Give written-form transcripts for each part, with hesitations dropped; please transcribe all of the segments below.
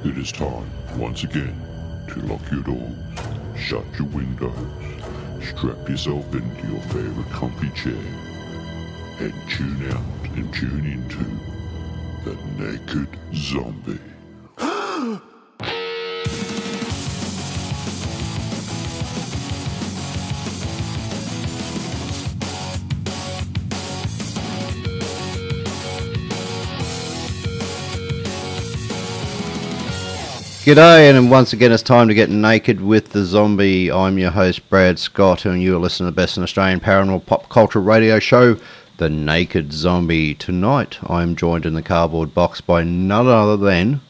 It is time, once again, to lock your doors, shut your windows, strap yourself into your favorite comfy chair, and tune out and tune into The Naked Zombie. G'day, and once again it's time to get naked with the zombie. I'm your host Brad Scott, and you're listening to the best in Australian paranormal pop culture radio show, The Naked Zombie. Tonight I'm joined in the cardboard box by none other than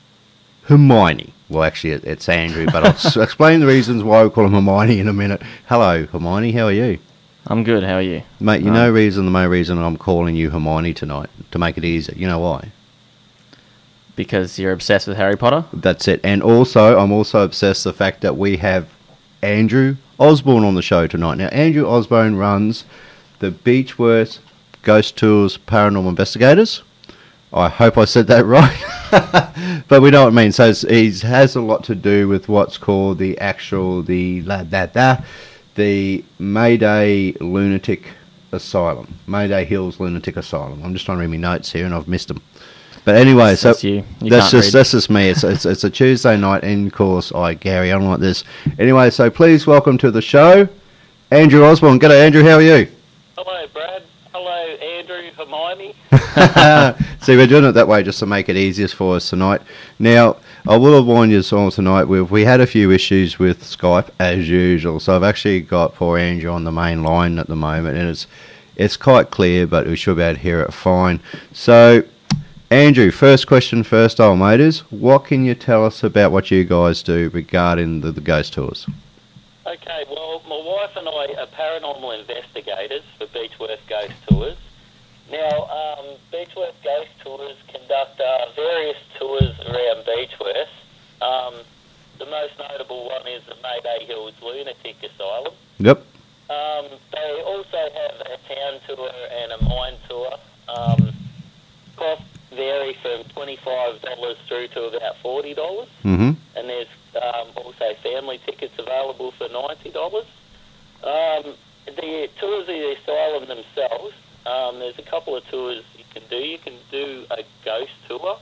Hermione. Well, actually it's Andrew, but I'll explain the reasons why we call him Hermione in a minute. Hello Hermione, how are you? I'm good, how are you? Mate, the main reason I'm calling you Hermione tonight, to make it easier. You know why? Because you're obsessed with Harry Potter? That's it. And also, I'm also obsessed with the fact that we have Andrew Osborne on the show tonight. Now, Andrew Osborne runs the Beechworth Ghost Tours Paranormal Investigators. I hope I said that right. But we know what I mean. So he has a lot to do with what's called the Mayday Lunatic Asylum. Mayday Hills Lunatic Asylum. I'm just trying to read my notes here and I've missed them. But anyway, so that's just me. It's a Tuesday night, and of course I carry on like this. Anyway, so please welcome to the show, Andrew Osborne. G'day, Andrew. How are you? Hello, Brad. Hello, Andrew. Hermione. See, we're doing it that way just to make it easiest for us tonight. Now, I will have warned you all tonight. We had a few issues with Skype as usual, so I've actually got poor Andrew on the main line at the moment, and it's quite clear, but we should be able to hear it fine. So, Andrew, first question first, old mate, is what can you tell us about what you guys do regarding the ghost tours? Okay, well, my wife and I are paranormal investigators for Beechworth Ghost Tours. Now, Beechworth Ghost Tours conduct various tours around Beechworth. The most notable one is the Mayday Hills Lunatic Asylum. Yep. They also have a town tour and a mine tour. Costs vary from $25 through to about $40. Mm-hmm. And there's also family tickets available for $90. The tours of the asylum themselves, there's a couple of tours you can do. You can do a ghost tour,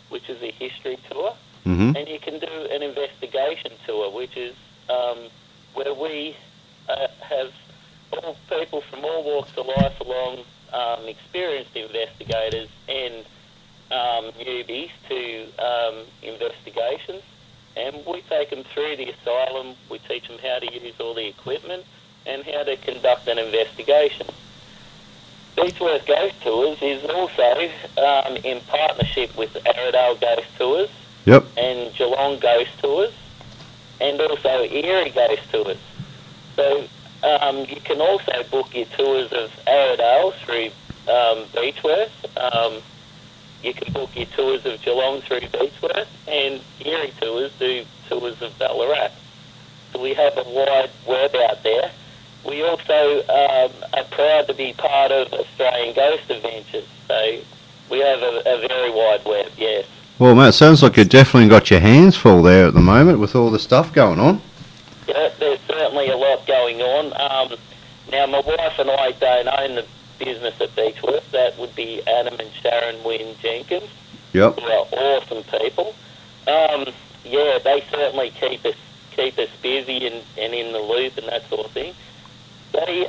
which is a history tour, and you can do an investigation tour, which is where we have all people from all walks of life along, experienced investigators and newbies to investigations, and we take them through the asylum. We teach them how to use all the equipment and how to conduct an investigation. Beechworth Ghost Tours is also in partnership with Aradale Ghost Tours, yep, and Geelong Ghost Tours, and also Erie Ghost Tours. So you can also book your tours of Aradale through Beechworth. You can book your tours of Geelong through Beechworth, and Erie Tours do tours of Ballarat. So we have a wide web out there. We also are proud to be part of Australian Ghost Adventures, so we have a very wide web, yes. Well, mate, it sounds like you've definitely got your hands full there at the moment with all the stuff going on. Yeah, there's certainly a lot going on. Now, my wife and I don't own the business at Beechworth. That would be Adam and Sharon Wynne Jenkins. Yep. Who are awesome people. Yeah, they certainly keep us busy and in the loop and that sort of thing. They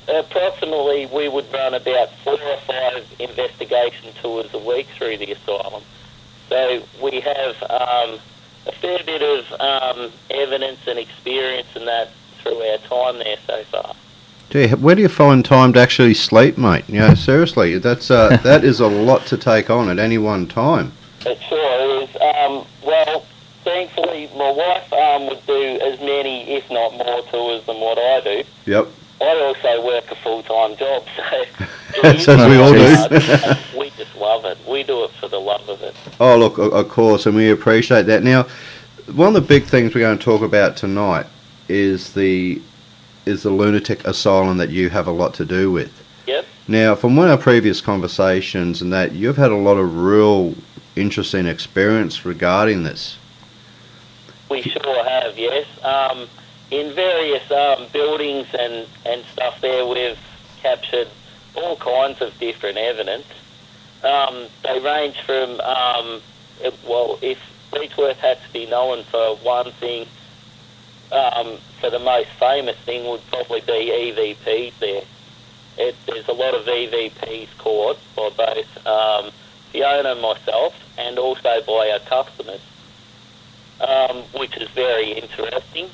approximately we would run about 4 or 5 investigation tours a week through the asylum. So we have a fair bit of evidence and experience in that through our time there so far. Gee, where do you find time to actually sleep, mate? You know, seriously, that is a lot to take on at any one time. It sure is. Well, thankfully, my wife would do as many, if not more, tours than what I do. Yep. I also work a full-time job, so... As we all do. We just love it. We do it for the love of it. Oh, look, of course, and we appreciate that. Now, one of the big things we're going to talk about tonight is the lunatic asylum that you have a lot to do with. Yep. Now, from one of our previous conversations and that, you've had a lot of real interesting experience regarding this. We sure have, yes. In various buildings and stuff there, we've captured all kinds of different evidence. They range from, if Beechworth had to be known for one thing, for the most famous thing would probably be EVPs there. There's a lot of EVPs caught by both Fiona and myself and also by our customers, which is very interesting.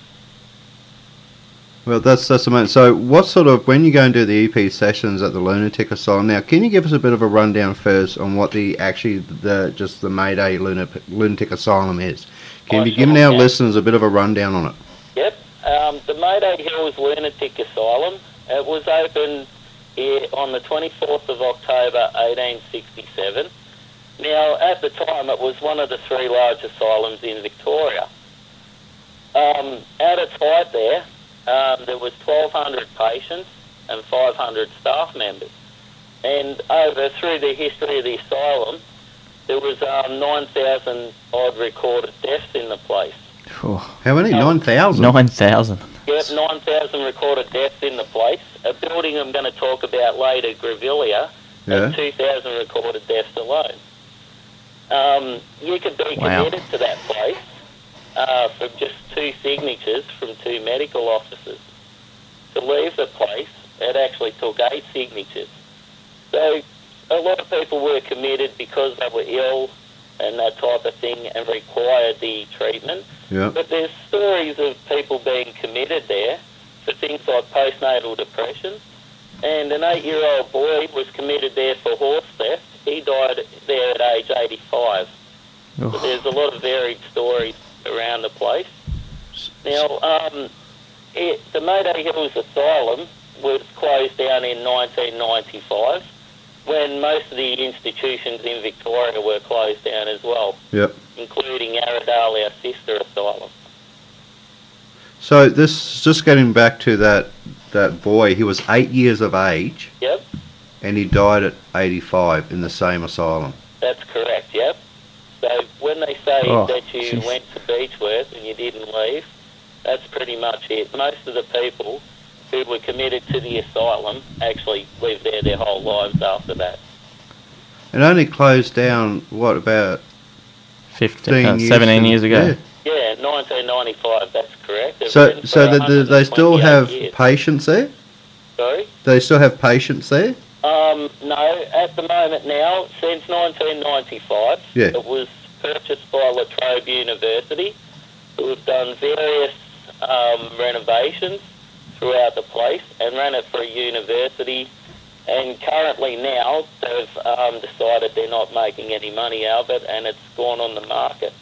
Well, that's amazing. So, what sort of, when you go and do the EP sessions at the Lunatic Asylum, now, can you give us a bit of a rundown first on what the Mayday Lunatic Asylum is? Can you give our listeners a bit of a rundown on it? Yep. The Mayday Hills Lunatic Asylum, it was opened on the 24th of October 1867. Now, at the time, it was one of the 3 large asylums in Victoria. At its height there was 1,200 patients and 500 staff members. And through the history of the asylum, there was 9,000 odd recorded deaths in the place. How many? 9,000? 9,000. Yep, 9,000 recorded deaths in the place. A building I'm going to talk about later, Grevillea, has 2,000 recorded deaths alone. You could be committed to that place for just 2 signatures from 2 medical officers. To leave the place, it actually took 8 signatures. So a lot of people were committed because they were ill and that type of thing and required the treatment. Yeah. But there's stories of people being committed there for things like postnatal depression. And an 8-year-old boy was committed there for horse theft. He died there at age 85. So there's a lot of varied stories around the place. Now, the Mayday Hills Asylum was closed down in 1995 when most of the institutions in Victoria were closed down as well, including Arradale, our sister asylum. So this, just getting back to that boy, he was 8 years of age. Yep. And he died at 85 in the same asylum. That's correct, yep. So when they say that you went to Beechworth and you didn't leave, that's pretty much it. Most of the people who were committed to the asylum actually lived there their whole lives after that. It only closed down, what, about 17 years ago? Yeah, 1995, that's correct. So they still have patients there? Sorry? Do they still have patients there? No, at the moment now, since 1995, it was purchased by La Trobe University, who have done various renovations throughout the place and ran it for a university. And currently now, they've decided they're not making any money out of it, and it's gone on the market.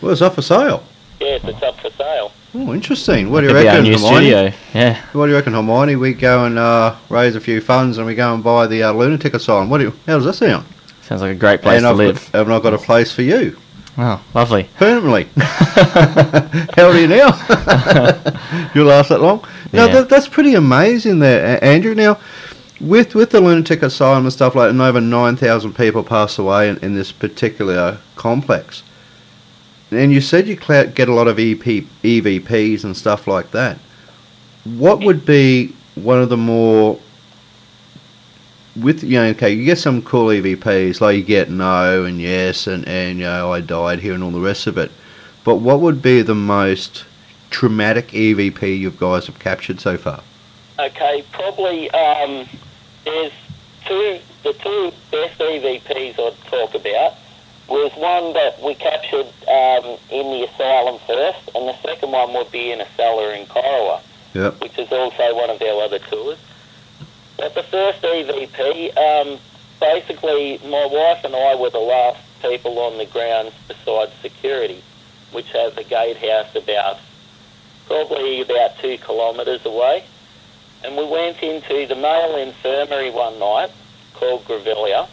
Well, it's up for sale. Yes, it's up for sale. Oh, interesting. What do you Could be reckon, our new Hermione? studio. Yeah. What do you reckon, Hermione? We go and raise a few funds and we go and buy the Lunatic Asylum. How does that sound? Sounds like a great place to live. And I've got a place for you. Oh, lovely. Permanently. How old are you now? You'll last that long? No, Yeah. that's pretty amazing there, Andrew. Now, with the Lunatic Asylum and stuff like that, and over 9,000 people pass away in this particular complex. And you said you get a lot of EVPs and stuff like that. What would be one of the more, you get some cool EVPs, like you get no and yes and I died here and all the rest of it. But what would be the most traumatic EVP you guys have captured so far? Okay, probably there's the two best EVPs I'd talk about was one that we captured in the asylum first, and the second one would be in a cellar in Corowa, which is also one of our other tours. But the first EVP, basically my wife and I were the last people on the grounds besides security, which has a gatehouse probably about 2 kilometres away. And we went into the male infirmary one night called Grevillea,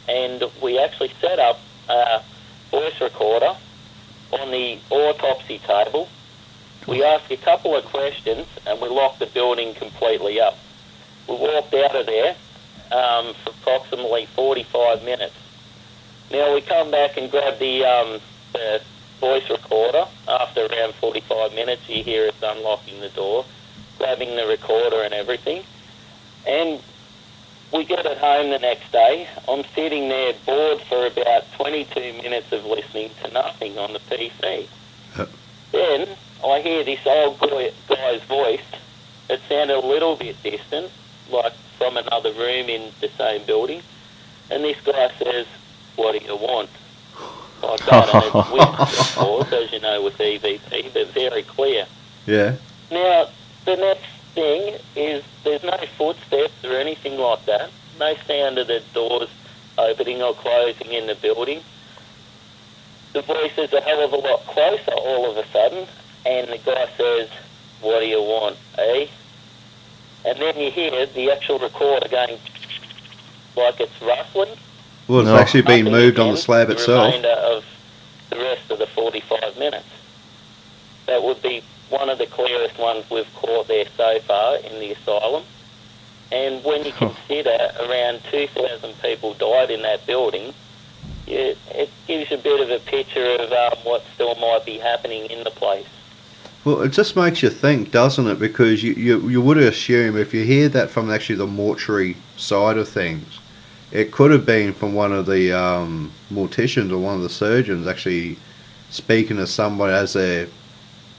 and we actually set up a voice recorder on the autopsy table. We asked a couple of questions and we locked the building completely up. We walked out of there for approximately 45 minutes. Now we come back and grab the voice recorder. After around 45 minutes, you hear us unlocking the door, grabbing the recorder and everything. And we get it home the next day. I'm sitting there bored for about 22 minutes of listening to nothing on the PC. Then I hear this old guy's voice. It sounded a little bit distant, like from another room in the same building. And this guy says, "What do you want?" Like that, and it's whispered, of course, as you know with EVP, but very clear. Yeah. Now, the next thing is there's no footsteps or anything like that. No sound of the doors opening or closing in the building. The voice is a hell of a lot closer all of a sudden, and the guy says, "What do you want, eh?" And then you hear the actual recorder going like it's rustling. Well, it's actually been moved on the slab itself. The remainder of the rest of the 45 minutes. That would be one of the clearest ones we've caught there so far in the asylum. And when you consider around 2,000 people died in that building, it gives you a bit of a picture of what still might be happening in the place. Well, it just makes you think, doesn't it? Because you would assume if you hear that from actually the mortuary side of things, it could have been from one of the morticians or one of the surgeons actually speaking to somebody as they're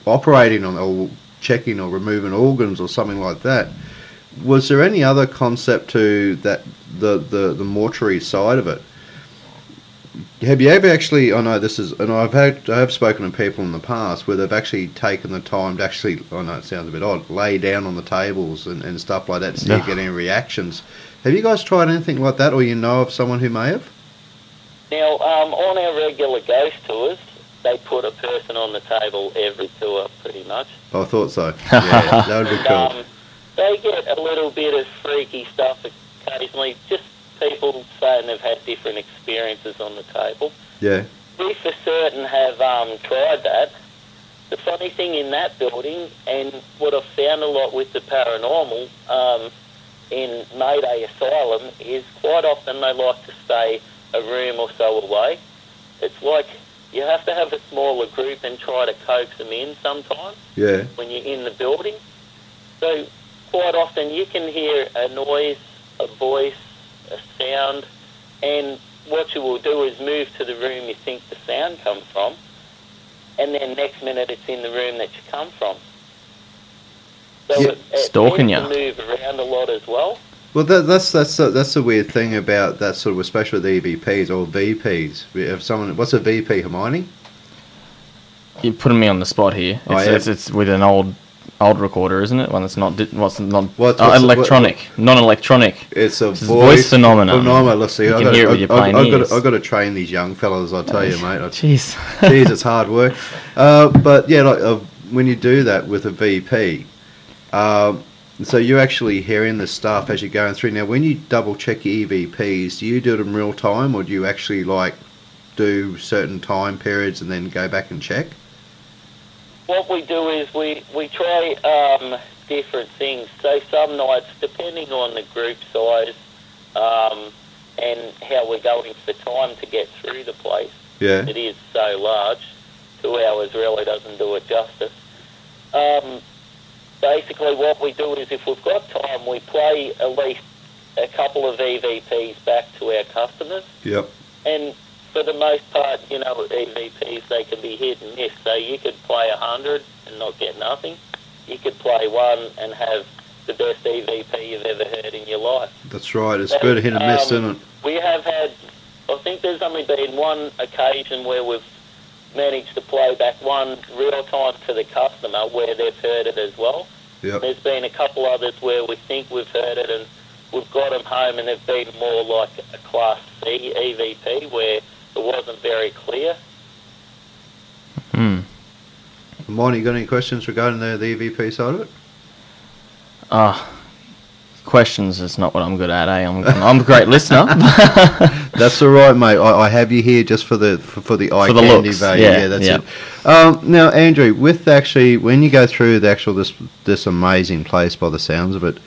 operating on or checking or removing organs or something like that. Was there any other concept to that the mortuary side of it? Have you ever actually? I know this is, and I have spoken to people in the past where they've actually taken the time to actually. I know it sounds a bit odd. Lay down on the tables and stuff like that to see if you get any reactions. Have you guys tried anything like that, or you know of someone who may have? Now, on our regular ghost tours, they put a person on the table every tour, pretty much. I thought so. Yeah, that would be cool. They get a little bit of freaky stuff occasionally, just people saying they've had different experiences on the table. Yeah. We for certain have tried that. The funny thing in that building, and what I've found a lot with the paranormal in Mayday Asylum, is quite often they like to stay a room or so away. It's like you have to have a smaller group and try to coax them in sometimes when you're in the building. So quite often you can hear a noise, a voice, a sound, and what you will do is move to the room you think the sound comes from, and then next minute it's in the room that you come from. So it stalking you. Move around a lot as well. Well, that's the weird thing about that sort of, especially with EVPs or VPs. If someone, what's a VP, Hermione? You're putting me on the spot here. It's with an old recorder, isn't it? One that's not electronic, non-electronic. It's a voice phenomenon. Let's see. You can hear it with your plain ears. I've got to train these young fellas. I tell you, mate. Jeez, it's hard work. But yeah, when you do that with a VP. So you're actually hearing the stuff as you're going through. Now, when you double check your EVPs, do you do it in real time, or do you actually do certain time periods and then go back and check? What we do is we try different things. So some nights, depending on the group size and how we're going for time to get through the place, it is so large. 2 hours really doesn't do it justice. Basically what we do is if we've got time, we play at least a couple of EVPs back to our customers. Yep. And for the most part, with EVPs, they can be hit and miss. So you could play 100 and not get nothing. You could play one and have the best EVP you've ever heard in your life. That's right. It's good to hit and miss, isn't it? We have had, I think there's only been one occasion where we've managed to play back one real time to the customer where they've heard it as well. Yep. There's been a couple others where we think we've heard it and we've got them home and they've been more like a Class C EVP where it wasn't very clear. Monty, you got any questions regarding the EVP side of it? Questions is not what I'm good at, eh? I'm a great listener. That's all right, mate. I have you here just for the eye candy value. Yeah, that's it. Now, Andrew, with actually when you go through this amazing place, by the sounds of it,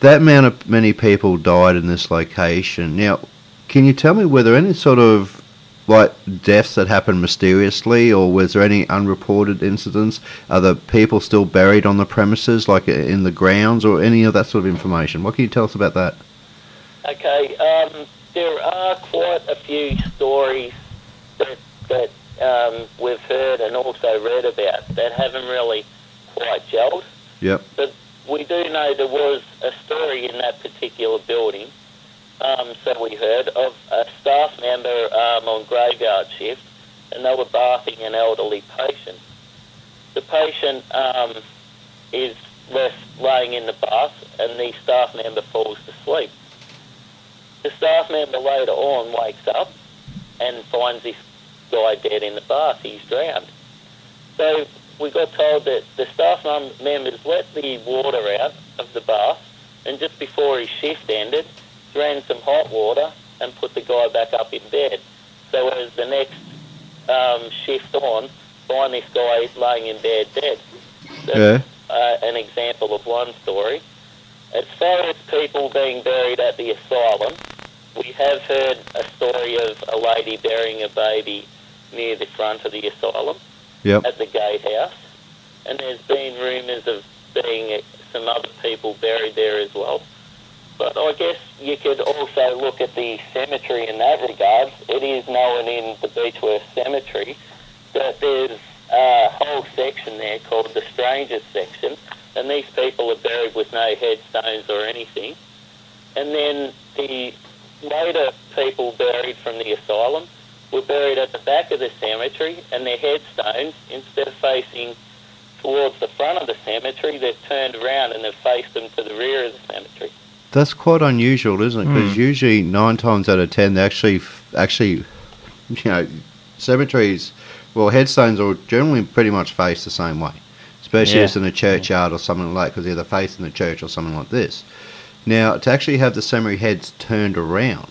that many people died in this location. Now, Can you tell me, were there any sort of like deaths that happened mysteriously, or was there any unreported incidents? Are the people still buried on the premises, like in the grounds, or any of that sort of information? What can you tell us about that? Okay, there are quite a few stories that we've heard and also read about that haven't really quite gelled. Yep. But we do know there was a story in that particular building, so we heard, of a staff member on graveyard shift, and they were bathing an elderly patient. The patient is left laying in the bath, and the staff member falls asleep. The staff member later on wakes up and finds this guy dead in the bath. He's drowned. So we got told that the staff members let the water out of the bath, and just before his shift ended, ran some hot water and put the guy back up in bed. So as the next shift on, find this guy laying in bed dead. That's an example of one story. As far as people being buried at the asylum, we have heard a story of a lady burying a baby near the front of the asylum at the gatehouse. And there's been rumours of being some other people buried there as well. But I guess you could also look at the cemetery in that regard. It is known in the Beechworth Cemetery that there's a whole section there called the Strangers section, and these people are buried with no headstones or anything. And then the later people buried from the asylum were buried at the back of the cemetery, and their headstones, instead of facing towards the front of the cemetery, they've turned around and they've faced them to the rear of the cemetery. That's quite unusual, isn't it? Because usually 9 times out of 10, they actually, cemeteries, well, headstones will generally pretty much face the same way, especially if it's in a churchyard or something like that, because they're either facing the church or something like this. Now, to actually have the cemetery heads turned around,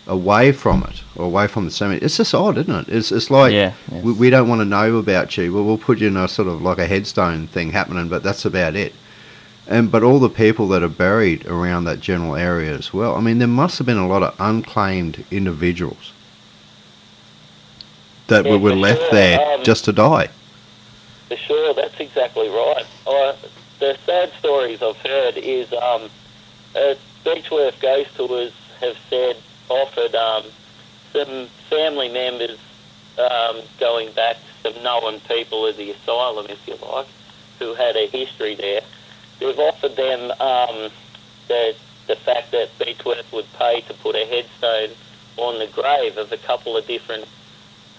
away from it, or away from the cemetery, it's just odd, isn't it? It's like, we don't want to know about you. Well, we'll put you in a sort of like a headstone thing happening, but that's about it. But all the people that are buried around that general area as well, I mean, there must have been a lot of unclaimed individuals that were left there just to die. For sure, that's exactly right. The sad stories I've heard is Beechworth Ghost Tours have offered some family members going back to some known people of the asylum, if you like, who had a history there. They've offered them the fact that Beechworth would pay to put a headstone on the grave of a couple of different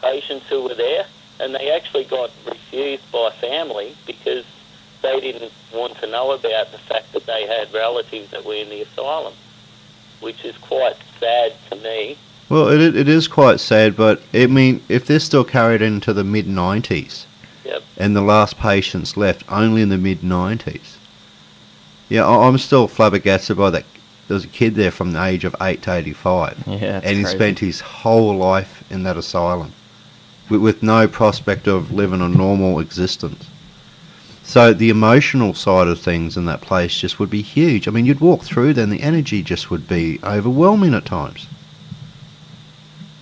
patients who were there, and they actually got refused by family because they didn't want to know about the fact that they had relatives that were in the asylum, which is quite sad to me. Well, it is quite sad, but I mean, if they're still carried into the mid-90s, and the last patients left only in the mid-90s, I'm still flabbergasted by that. There was a kid there from the age of 8 to 85, and he spent his whole life in that asylum with no prospect of living a normal existence. So the emotional side of things in that place just would be huge. I mean, you'd walk through there and the energy just would be overwhelming at times.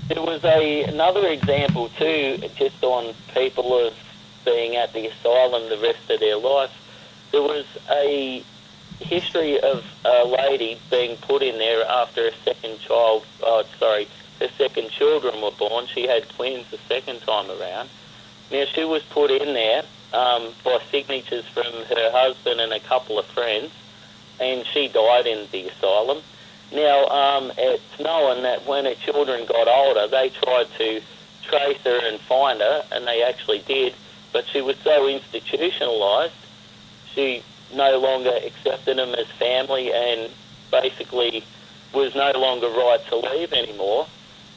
There was another example too, just on people of being at the asylum the rest of their life. There was a history of a lady being put in there after her second children were born. She had twins the second time around. Now, she was put in there by signatures from her husband and a couple of friends, and she died in the asylum. Now, it's known that when her children got older, they tried to trace her and find her, and they actually did, but she was so institutionalised, she no longer accepted them as family and basically was no longer right to leave anymore.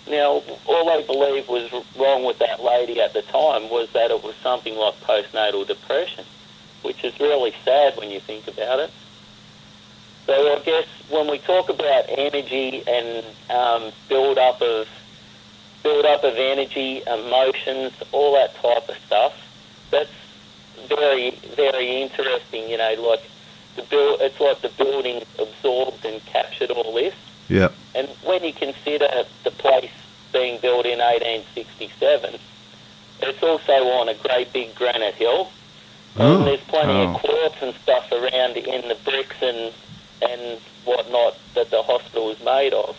Now, all they believed was wrong with that lady at the time was that it was something like postnatal depression, which is really sad when you think about it. So I guess when we talk about energy and build up of energy, emotions, all that type of stuff, that's very, very interesting. You know, like it's like the building absorbed and captured all this. Yeah. And when you consider the place being built in 1867, it's also on a great big granite hill. And there's plenty of quartz and stuff around in the bricks and whatnot that the hospital is made of.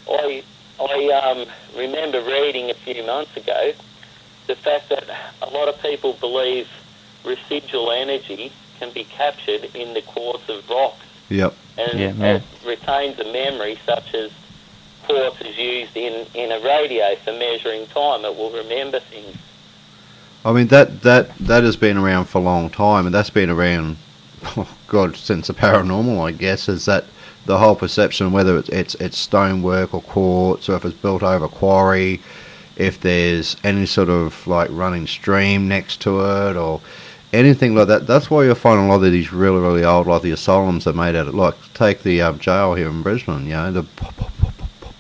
I remember reading a few months ago the fact that a lot of people believe residual energy can be captured in the quartz of rocks. Yep. And it retains a memory, such as quartz is used in a radio for measuring time. It will remember things. I mean, that has been around for a long time, and that's been around, since the paranormal, I guess, is that the whole perception, whether it's stonework or quartz, or if it's built over a quarry, if there's any sort of like running stream next to it, or anything like that. That's why you'll find a lot of these really, really old, like the asylums are made out of, like, take the jail here in Brisbane, the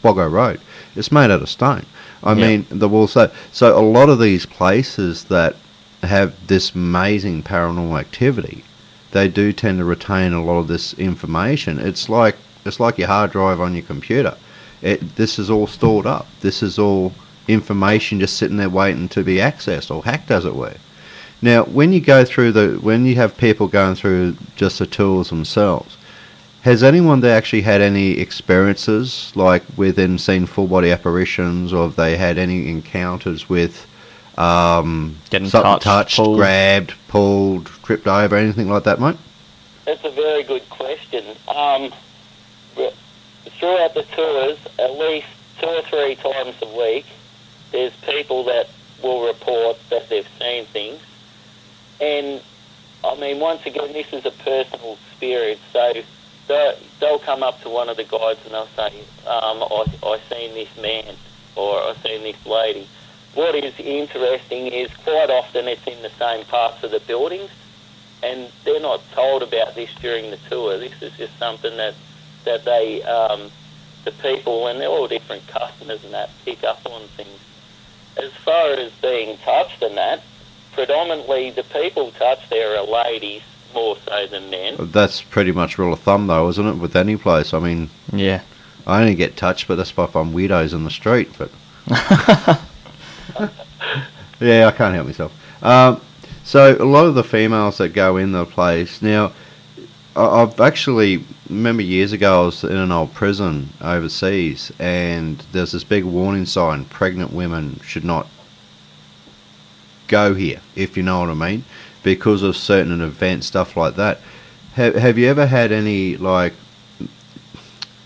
Boggo Road. It's made out of stone. I mean, the walls. So a lot of these places that have this amazing paranormal activity, they do tend to retain a lot of this information. It's like your hard drive on your computer. This is all stored up. This is all information just sitting there waiting to be accessed or hacked, as it were. Now, when you have people going through just the tours themselves, has anyone there actually had any experiences, like within seen full body apparitions, or have they had any encounters with getting touched, grabbed, pulled, tripped over, anything like that, mate? That's a very good question. Throughout the tours, at least 2 or 3 times a week, there's people that will report that they've seen things. And, I mean, once again, this is a personal experience, so they'll come up to one of the guides and they'll say, I seen this man, or I seen this lady. What is interesting is quite often it's in the same parts of the buildings, and they're not told about this during the tour. This is just something that they, the people, and they're all different customers and that, pick up on things. As far as being touched and that, predominantly the people touched there are ladies more so than men. That's pretty much rule of thumb, though, isn't it, with any place? I mean, yeah, I only get touched, but that's if I'm weirdos in the street. But yeah, I can't help myself. So a lot of the females that go in the place now, I've actually remember years ago I was in an old prison overseas, and there's this big warning sign: pregnant women should not go here, if you know what I mean, because of certain events, stuff like that. Have you ever had any, like,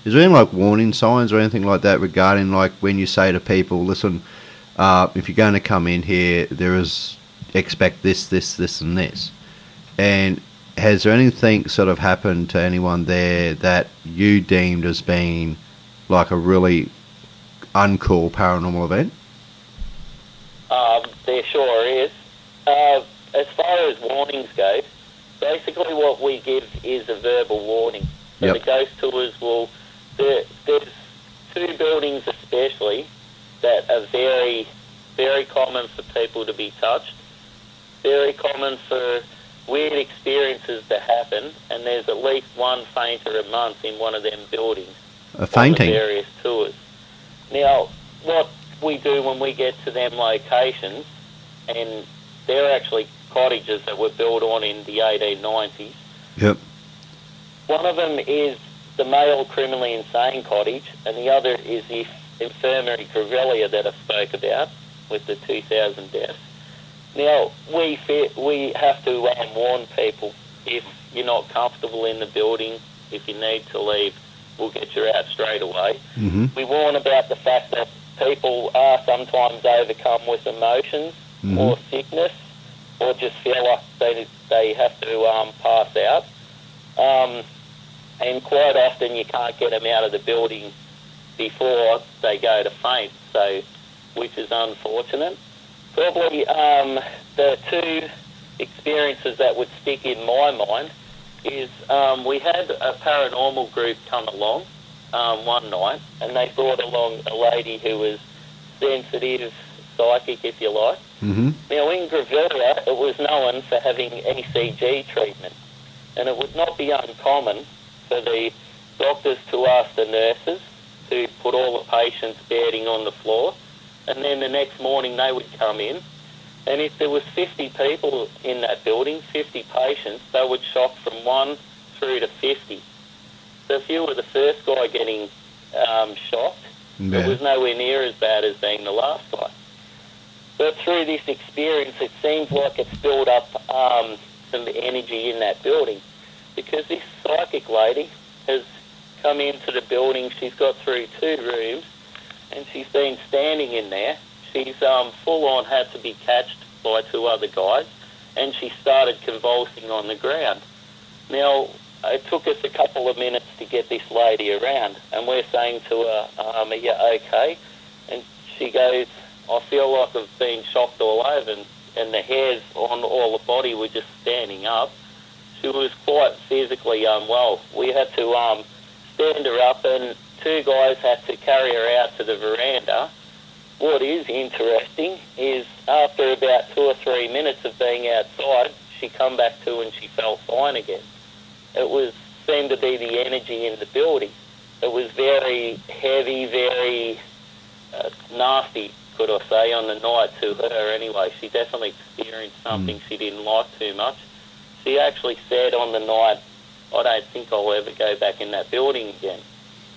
is there any like warning signs or anything like that regarding, like, when you say to people, listen, if you're going to come in here, expect this, and this? And has there anything sort of happened to anyone there that you deemed as being like a really uncool paranormal event? There sure is. As far as warnings go, basically what we give is a verbal warning. So the ghost tours there's 2 buildings especially that are very, very common for people to be touched, very common for weird experiences to happen, and there's at least one fainter a month in one of them buildings. A fainting? On the various tours. Now, what we do when we get to them locations, and they're actually cottages that were built on in the 1890s. Yep. One of them is the male criminally insane cottage, and the other is the infirmary Crevelia that I spoke about with the 2,000 deaths. Now, we have to warn people, if you're not comfortable in the building, if you need to leave, we'll get you out straight away. Mm-hmm. We warn about the fact that people are sometimes overcome with emotions or sickness, or just feel like they have to pass out. And quite often you can't get them out of the building before they go to faint, so which is unfortunate. Probably the 2 experiences that would stick in my mind is we had a paranormal group come along one night, and they brought along a lady who was sensitive, psychic, if you like. Mm-hmm. Now, in Grevilla, it was known for having ECG treatment, and it would not be uncommon for the doctors to ask the nurses put all the patients' bedding on the floor, and then the next morning they would come in, and if there was 50 people in that building, 50 patients, they would shock from 1 through to 50. So if you were the first guy getting shocked, it was nowhere near as bad as being the last guy. But through this experience, it seems like it's built up some energy in that building, because this psychic lady has come into the building. She's got through 2 rooms, and she's been standing in there. She's full on had to be catched by 2 other guys, and she started convulsing on the ground. Now, it took us a couple of minutes to get this lady around, and we're saying to her, are you okay? And she goes, I feel like I've been shocked all over, and the hairs on all the body were just standing up. She was quite physically unwell. We had to stand her up, and 2 guys had to carry her out to the veranda. What is interesting is after about 2 or 3 minutes of being outside, she come back to and she felt fine again. It seemed to be the energy in the building. It was very heavy, very nasty, could I say, on the night to her anyway. She definitely experienced something she didn't like too much. She actually said on the night, I don't think I'll ever go back in that building again.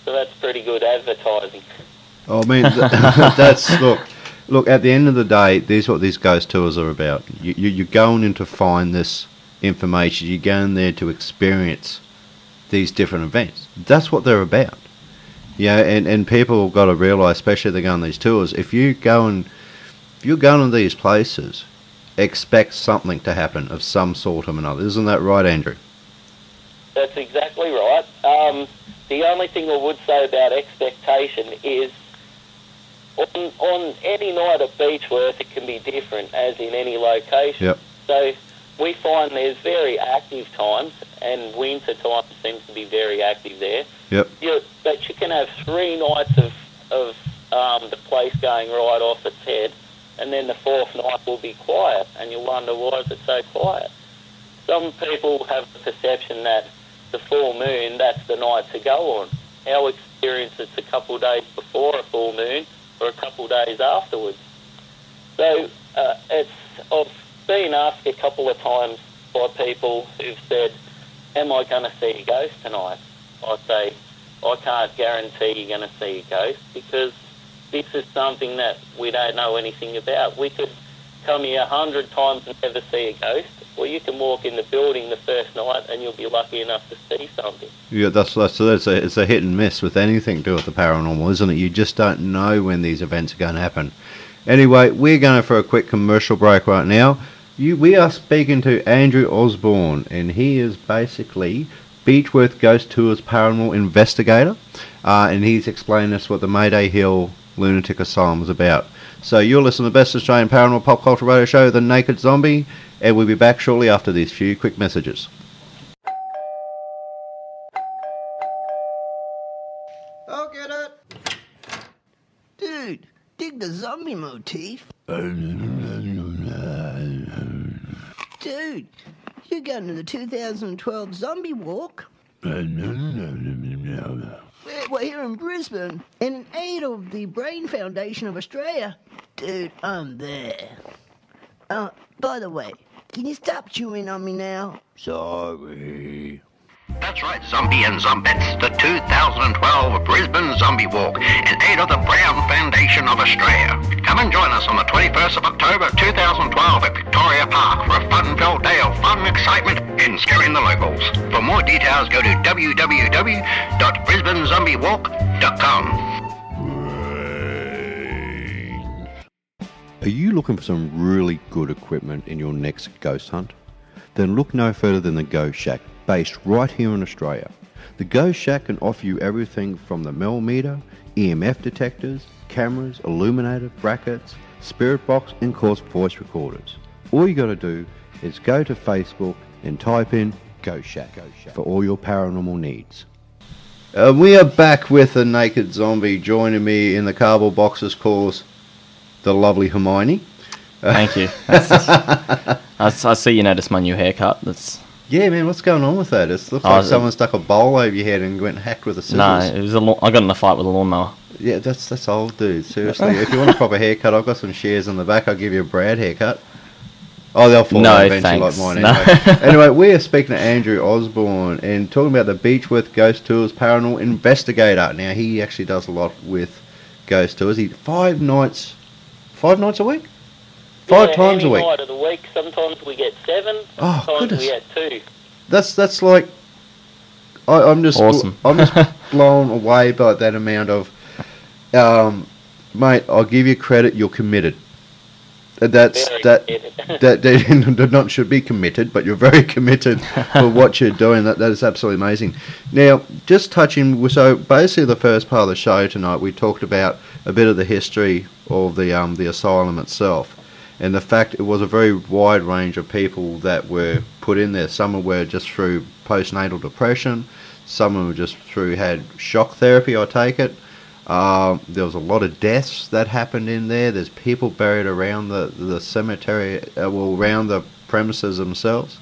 So that's pretty good advertising. I mean, that's, look, at the end of the day, this is what these ghost tours are about. You're going in to find this information. You're going there to experience these different events. That's what they're about. Yeah, and people have got to realise, especially if they're going on these tours, if you're going to these places, expect something to happen of some sort or another. Isn't that right, Andrew? That's exactly right. The only thing I would say about expectation is on any night at Beechworth, it can be different, as in any location. Yep. So we find there's very active times, and winter time seems to be very active there. Yep. But you can have 3 nights of the place going right off its head, and then the 4th night will be quiet, and you'll wonder why is it so quiet. Some people have the perception that the full moon, that's the night to go on. Our experience, it's a couple of days before a full moon or a couple of days afterwards. So I've been asked a couple of times by people who've said, am I going to see a ghost tonight? I say, I can't guarantee you're going to see a ghost, because this is something that we don't know anything about. We could come here 100 times and never see a ghost, or you can walk in the building the first night and you'll be lucky enough to see something. Yeah, it's a hit and miss with anything to do with the paranormal, isn't it? You just don't know when these events are going to happen. Anyway, we're going for a quick commercial break right now. We are speaking to Andrew Osborne, and he is basically Beechworth Ghost Tours paranormal investigator, and he's explained us what the Mayday Hills Lunatic Asylum is about. So you're listening to the best Australian paranormal pop culture radio show, The Naked Zombie, and we'll be back shortly after these few quick messages. I'll get it. Dude, dig the zombie motif. Dude, you're going to the 2012 zombie walk. We're here in Brisbane, and in aid of the Brain Foundation of Australia. Dude, I'm there. By the way, can you stop chewing on me now? Sorry. That's right, Zombie and Zombettes, the 2012 Brisbane Zombie Walk in aid of the Brown Foundation of Australia. Come and join us on the 21st of October 2012 at Victoria Park for a fun-filled day of fun, excitement and scaring the locals. For more details, go to www.brisbanezombiewalk.com. Are you looking for some really good equipment in your next ghost hunt? Then look no further than the Ghost Shack, based right here in Australia. The Ghost Shack can offer you everything from the millimeter, EMF detectors, cameras, illuminator, brackets, spirit box and of course voice recorders. All you got to do is go to Facebook and type in Ghost Shack for all your paranormal needs. We are back with the Naked Zombie. Joining me in the cardboard boxes calls the lovely Hermione. Thank you. I see you noticed my new haircut. That's Yeah, man, what's going on with that? It looks like someone stuck a bowl over your head and went and hacked with a scissors. No, it was I got in a fight with a lawnmower. Yeah, that's old, dude. Seriously, if you want a proper haircut, I've got some shears in the back. I'll give you a Brad haircut. Oh, they'll fall out eventually thanks. like mine anyway. Anyway, we are speaking to Andrew Osborne and talking about the Beechworth Ghost Tours Paranormal Investigator. Now, he actually does a lot with ghost tours. He 5 nights a week? 5 times a week? Night of the week. Sometimes we get 7, sometimes we get 2. That's like... I'm just awesome. I'm just blown away by that amount of... mate, I'll give you credit, you're committed. That not should be committed, but you're very committed for what you're doing. That is absolutely amazing. Now, just touching, so basically the first part of the show tonight, we talked about a bit of the history of the asylum itself, and the fact it was a very wide range of people that were put in there. Some were just through postnatal depression, some were just had shock therapy, I take it. There was a lot of deaths that happened in there. There's people buried around the cemetery, around the premises themselves.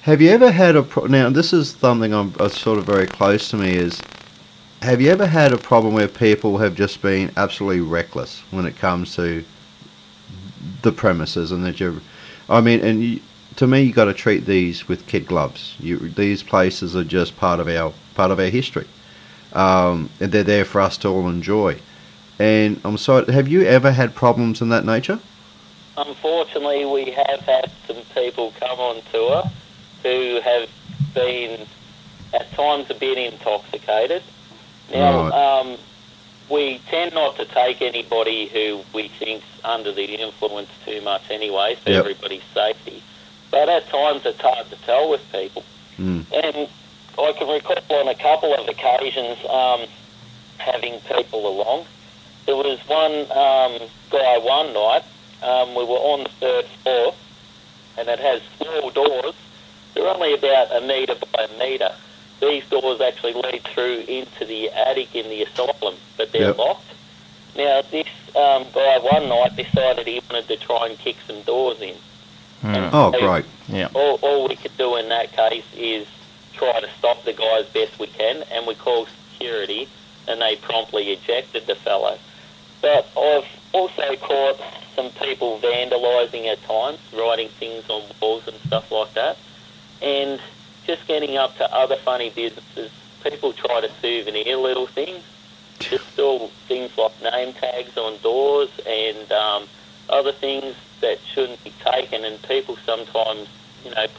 Have you ever had now this is something sort of very close to me, is have you ever had a problem where people have just been absolutely reckless when it comes to the premises, and that to me, you got to treat these with kid gloves. These places are just part of our history. And they're there for us to all enjoy. And I'm sorry, have you ever had problems in that nature? Unfortunately, we have had some people come on tour who have been at times a bit intoxicated. Now, we tend not to take anybody who we think's under the influence too much anyway, for everybody's safety. But at times it's hard to tell with people. And I can recall on a couple of occasions having people along. There was one guy one night, we were on the 3rd floor, and it has small doors. They're only about 1 metre by 1 metre. These doors actually lead through into the attic in the asylum, but they're locked. Now, this guy one night decided he wanted to try and kick some doors in. Great. Yeah. All we could do in that case is try to stop the guy as best we can, and we called security, and they promptly ejected the fellow. But I've also caught some people vandalising at times, writing things on walls and stuff like that, and just getting up to other funny businesses. People try to souvenir little things, just still things like name tags on doors and other things that shouldn't be taken, and people sometimes,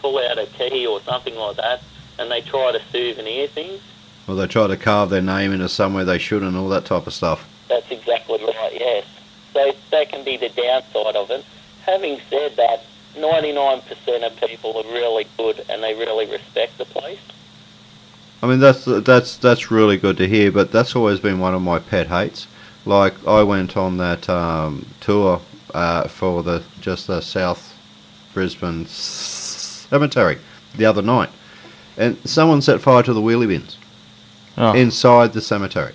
pull out a key or something like that, and they try to souvenir things. Well, they try to carve their name into somewhere they shouldn't, and all that type of stuff. That's exactly right, yes. So that can be the downside of it. Having said that, 99% of people are really good, and they really respect the place. I mean, that's really good to hear, but that's always been one of my pet hates. Like, I went on that tour for the South Brisbane cemetery the other night, and someone set fire to the wheelie bins inside the cemetery,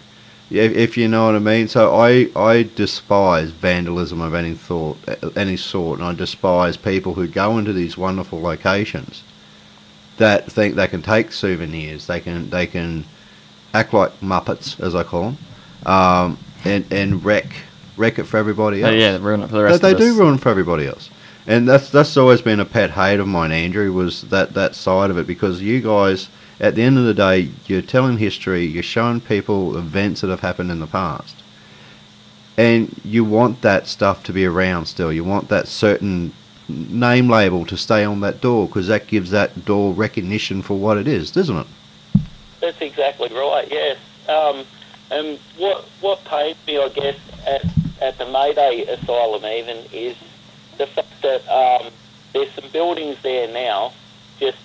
if you know what I mean. So I despise vandalism of any sort, and I despise people who go into these wonderful locations that think they can take souvenirs, they can act like Muppets, as I call them, and wreck it for everybody else. Yeah, ruin it for the rest of us. They do ruin for everybody else. And that's always been a pet hate of mine, Andrew, was that side of it, because you guys, at the end of the day, you're telling history, you're showing people events that have happened in the past. And you want that stuff to be around still. You want that certain name label to stay on that door, because that gives that door recognition for what it is, doesn't it? That's exactly right, yes. And what pains me, I guess, at the Mayday Asylum even, is the fact that there's some buildings there now, just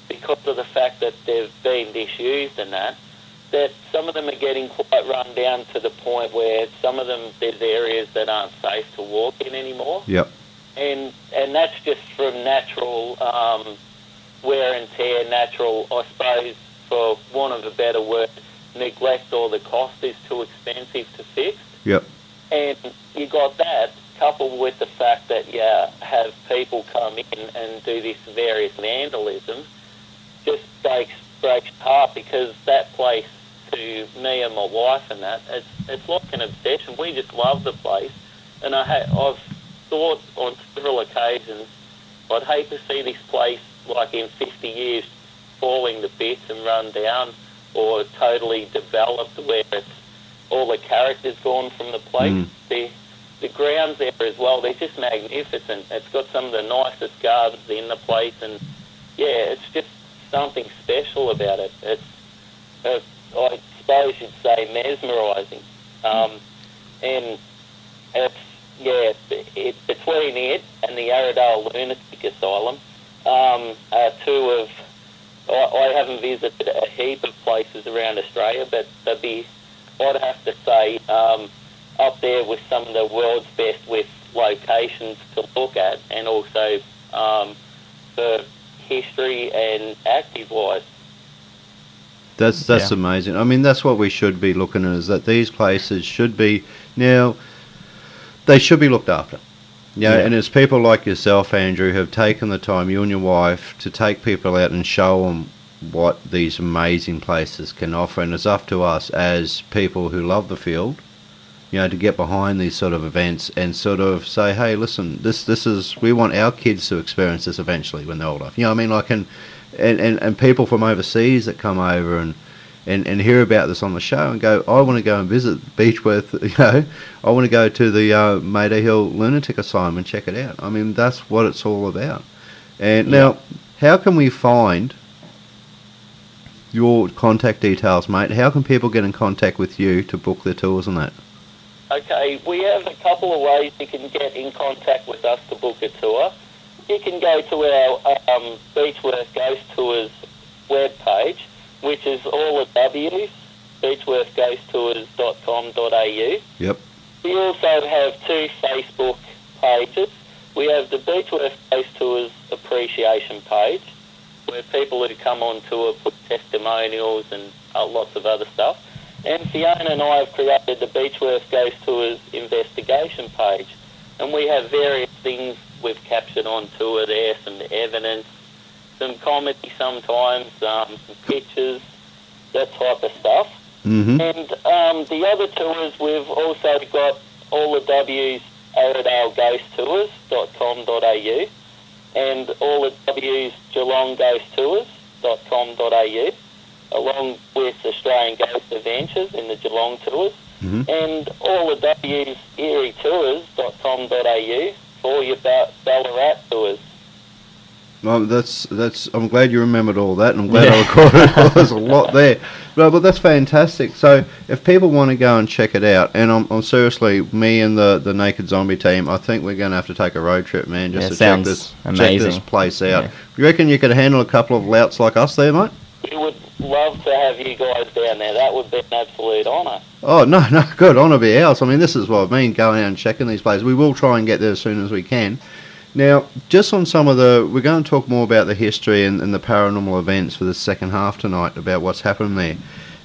because of the fact that they've been disused and that some of them are getting quite run down to the point where some of them, there's areas that aren't safe to walk in anymore. Yep. And that's just from natural wear and tear, natural, I suppose, for want of a better word, neglect, or the cost is too expensive to fix. Yep. And you got that coupled with the fact that you have people come in and do this various vandalism just breaks apart, because that place, to me and my wife and that, it's like an obsession. We just love the place, and I've thought on several occasions I'd hate to see this place, like in 50 years, falling to bits and run down, or totally developed where it's all the character's gone from the place. The grounds there as well, they're just magnificent. It's got some of the nicest gardens in the place, and yeah, it's just something special about it. It's, I suppose you'd say, mesmerising. And it's, yeah, between it and the Mayday Lunatic Asylum, two of, I haven't visited a heap of places around Australia, but I'd have to say, up there with some of the world's best with locations to look at, and also for history and active-wise. That's amazing. I mean, that's what we should be looking at, is that these places should be, now, they should be looked after. And it's people like yourself, Andrew, who have taken the time, you and your wife, to take people out and show them what these amazing places can offer. And it's up to us as people who love the field, to get behind these sort of events and sort of say, hey, listen, this is, we want our kids to experience this eventually when they're older. You know what I mean? Like, and people from overseas that come over and hear about this on the show and go, I want to go and visit Beechworth, I want to go to the Mayday Hills Lunatic Asylum and check it out. I mean, that's what it's all about. And now, how can we find your contact details, mate? How can people get in contact with you to book their tours and that? Okay, we have a couple of ways you can get in contact with us to book a tour. You can go to our Beechworth Ghost Tours webpage, which is all the W's, beechworthghosttours.com.au. Yep. We also have two Facebook pages. We have the Beechworth Ghost Tours Appreciation page, where people who come on tour put testimonials and lots of other stuff. And Fiona and I have created the Beechworth Ghost Tours investigation page, and we have various things we've captured on tour there, some evidence, some comedy sometimes, some pictures, that type of stuff. Mm-hmm. And the other tours, we've also got all the W's, AridelGhostTours.com.au, and all the W's, GeelongGhostTours.com.au, along with Australian Ghost Adventures in the Geelong tours, and all the W's, ErieTours.com.au for your Ballarat tours. Well, that's. I'm glad you remembered all that, and I'm glad I recorded it. There's a lot there. But that's fantastic. So if people want to go and check it out, and I'm seriously, me and the Naked Zombie team, I think we're going to have to take a road trip, man, just to check this place out. Yeah. You reckon you could handle a couple of louts like us there, mate? We would love to have you guys down there. That would be an absolute honour. Oh, no, good. Honour be ours. I mean, this is what I mean, going out and checking these places. We will try and get there as soon as we can. Now, just on some of we're going to talk more about the history and the paranormal events for the second half tonight, about what's happened there.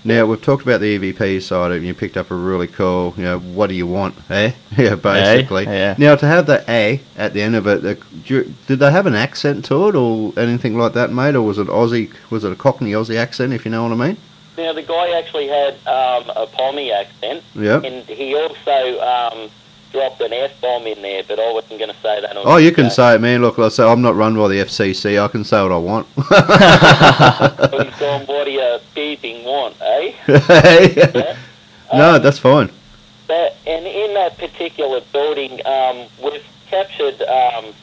Now, we've talked about the EVP side of it, and you picked up a really cool, what do you want, eh? Yeah, basically. Yeah. Now, to have the A at the end of it, did they have an accent to it or anything like that, mate? Or was it Aussie, was it a Cockney Aussie accent, if you know what I mean? Now, the guy actually had a Pommy accent. Yeah. And he also dropped an F-bomb in there, but I wasn't going to say that on Oh, you can say it, man. Look, like I say, I'm not run by the FCC. I can say what I want. So he's gone, what do you beeping want, eh? Yeah. No, that's fine. And in that particular building, we've captured a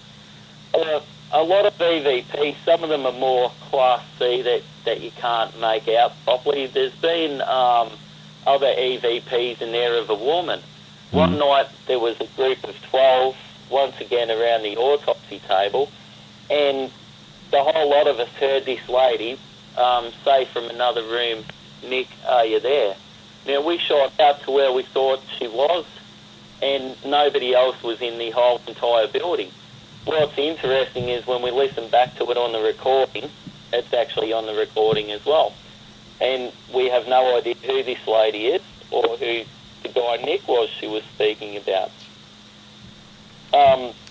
lot of EVPs. Some of them are more Class C that you can't make out properly. There's been other EVPs in there of a woman. One night there was a group of 12, once again around the autopsy table, and the whole lot of us heard this lady say from another room, Nick, are you there? Now, we shot out to where we thought she was, and nobody else was in the whole entire building. What's interesting is when we listen back to it on the recording, it's actually on the recording as well. And we have no idea who this lady is or who the guy Nick was she was speaking about.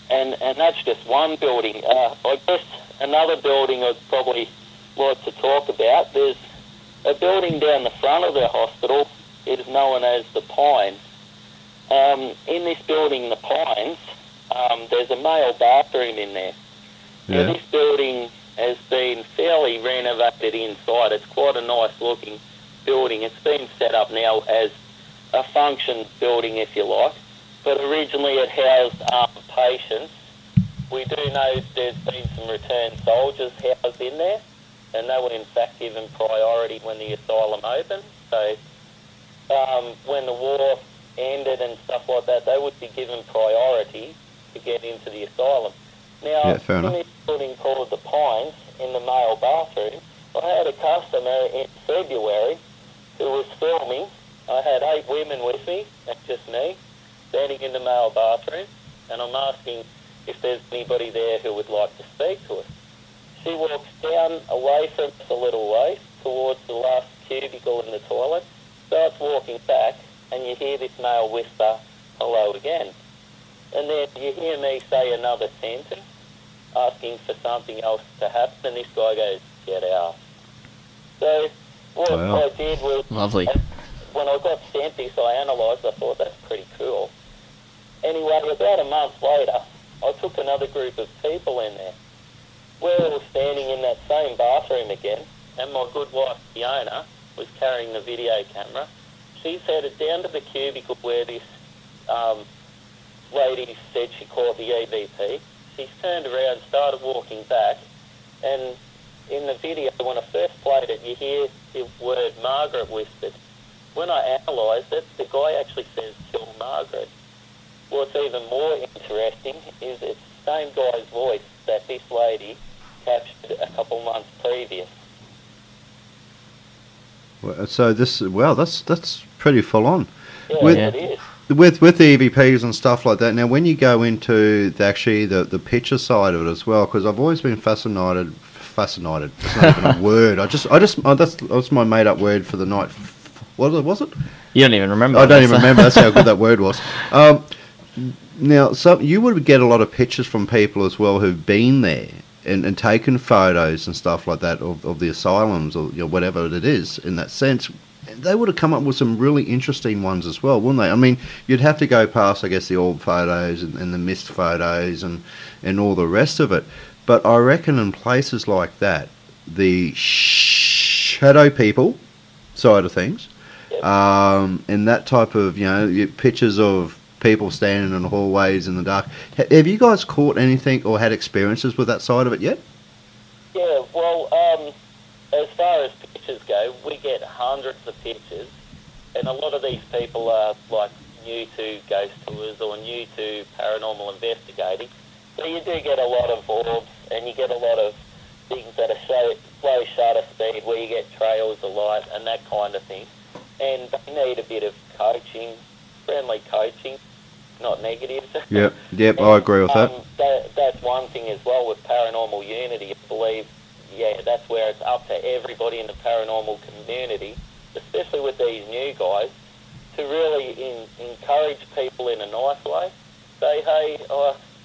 and that's just one building. I guess another building I'd probably like to talk about, there's a building down the front of the hospital. It is known as the Pines. In this building, the Pines, there's a male bathroom in there. Yeah. Now, this building has been fairly renovated inside. It's quite a nice looking building. It's been set up now as a function building, if you like, but originally it housed patients. We do know there's been some returned soldiers housed in there, and they were in fact given priority when the asylum opened. So when the war ended and stuff like that, they would be given priority to get into the asylum. Now, in this building called the Pines, in the male bathroom, I had a customer in February who was filming. I had 8 women with me, that's just me, standing in the male bathroom, and I'm asking if there's anybody there who would like to speak to us. She walks down away from us a little way towards the last cubicle in the toilet, starts walking back, and you hear this male whisper, "Hello again." And then you hear me say another sentence, asking for something else to happen, and this guy goes, "Get out." So what I did was, lovely. When I got sent this, I analysed, I thought that's pretty cool. Anyway, about a month later, I took another group of people in there. We're all standing in that same bathroom again, and my good wife, Fiona, was carrying the video camera. She's headed down to the cubicle where this lady said she caught the EVP. She's turned around, started walking back, and in the video, when I first played it, you hear the word Margaret whispered. When I analysed it, the guy actually says, "Kill Margaret." What's even more interesting is it's the same guy's voice that this lady captured a couple months previous. So this, that's pretty full on. Yeah, it is. With the EVPs and stuff like that. Now, when you go into the picture side of it as well, because I've always been fascinated. It's not even a word. That's my made up word for the night. What was it? You don't even remember. I don't even remember. That's how good that word was. Now, so you would get a lot of pictures from people as well who've been there and taken photos and stuff like that of the asylums or whatever it is in that sense. They would have come up with some really interesting ones as well, wouldn't they? I mean, you'd have to go past, I guess, the old photos and the missed photos and all the rest of it. But I reckon in places like that, the shadow people side of things, and that type of, pictures of people standing in the hallways in the dark. Have you guys caught anything or had experiences with that side of it yet? Yeah, well, as far as pictures go, we get hundreds of pictures, and a lot of these people are like new to ghost tours or new to paranormal investigating. So you do get a lot of orbs, and you get a lot of things that are slow shutter speed, where you get trails of light and that kind of thing. And they need a bit of coaching, friendly coaching, not negative. Yep, I agree with that. That's one thing as well with Paranormal Unity. I believe, that's where it's up to everybody in the paranormal community, especially with these new guys, to really encourage people in a nice way. Say, hey,